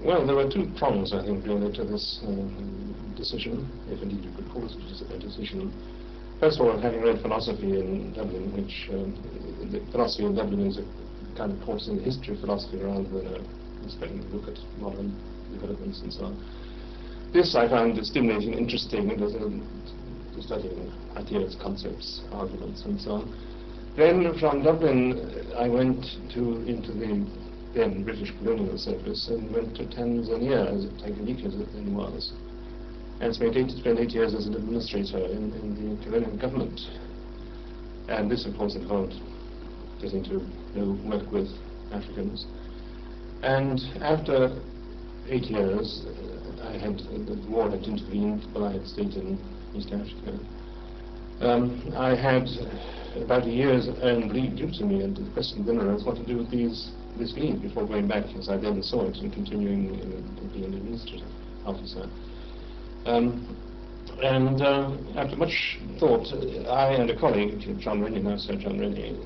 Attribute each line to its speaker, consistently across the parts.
Speaker 1: Well, there were two prongs, I think, really, to this decision, if indeed you could call it a decision. First of all, having read philosophy in Dublin, which the philosophy in Dublin is a kind of course in the history of philosophy rather than a look at modern developments and so on. This I found stimulating, interesting, studying ideas, concepts, arguments, and so on. Then from Dublin, I went into the then British colonial service and went to Tanzania, as Tanganyika as it then was, and spent 8 years as an administrator in the colonial government. And this, of course, involved getting to work with Africans. And after 8 years, the war had intervened, but I had stayed in East Africa. I had about a year's earned leave due to me, and the question then arose what to do with this leave before going back, as I then saw it, and continuing to be an administrative officer. After much thought, I and a colleague, John Rennie, now Sir John Rennie,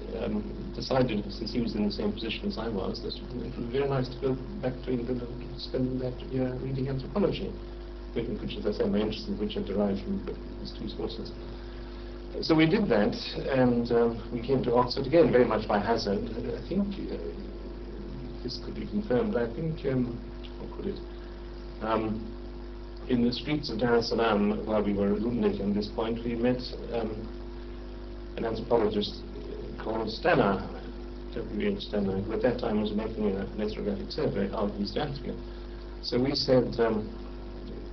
Speaker 1: decided, since he was in the same position as I was, that it would be very nice to go back to England and spend that year reading anthropology, which, as I say, my interest in which I derived from these two sources. So we did that, and we came to Oxford again, very much by hazard. I think this could be confirmed. I think, how could it? In the streets of Dar es Salaam, while we were illuminating on this point, we met an anthropologist called Stanner, W.H. Stanner, who at that time was making an ethnographic survey of East Africa. So we said,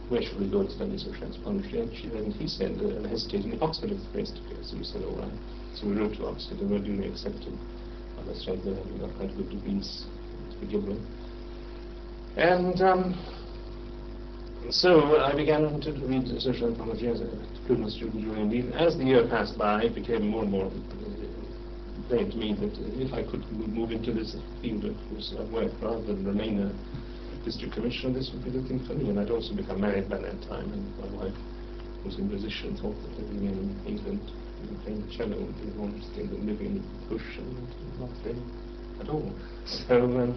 Speaker 1: where should we go to study social anthropology? And he said, hesitating, Oxford is the place to go. So we said, all right. So we wrote to Oxford and were duly accepted. On the strength that we got quite good degrees to begin with. And so I began to read social anthropology as a diploma student during leave. As the year passed by, it became more and more plain to me that if I could move into this field of work rather than remain a district commissioner, this would be the thing for me. And I'd also become married by that time, and my wife was a musician, thought that living in England, playing the cello would be more interesting than living in the bush and not playing at all. So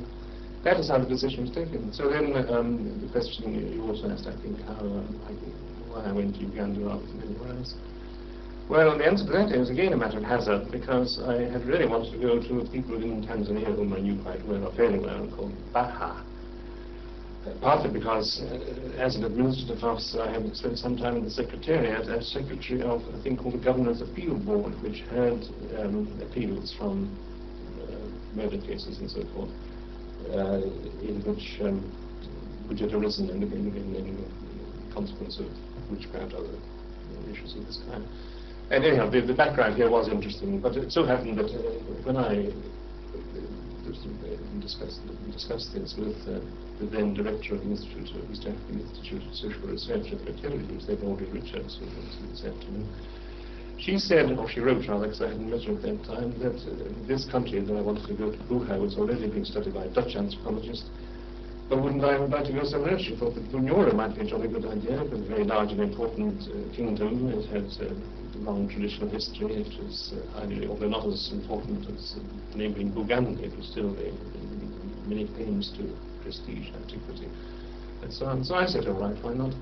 Speaker 1: that is how the decision was taken. So then the question you also asked, I think, why I went to Uganda rather than anywhere else. Well, the answer to that is again a matter of hazard, because I had really wanted to go to people in Tanzania whom I knew quite well, or fairly well, called Baha. Partly because, as an administrative officer, I had spent some time in the Secretariat as secretary of a thing called the Governor's Appeal Board, which had appeals from murder cases and so forth, in which had arisen in consequence of witchcraft or other issues of this kind. And anyhow, the background here was interesting, but it so happened that when I discussed this with the then director of the Institute of East African Institute of Social Research at Fertility, who was then Audrey Richards, who was this afternoon. She said, or she wrote rather, because I hadn't met her at that time, that this country that I wanted to go to, Buha, was already being studied by a Dutch anthropologist. But wouldn't I like to go somewhere else? She thought that Bunyoro might be a jolly good idea. It was a very large and important kingdom. It had a long traditional history. It was highly, although not as important as neighbouring Buganda, it was still many claims to prestige, antiquity, and so on. So I said, all right, why not?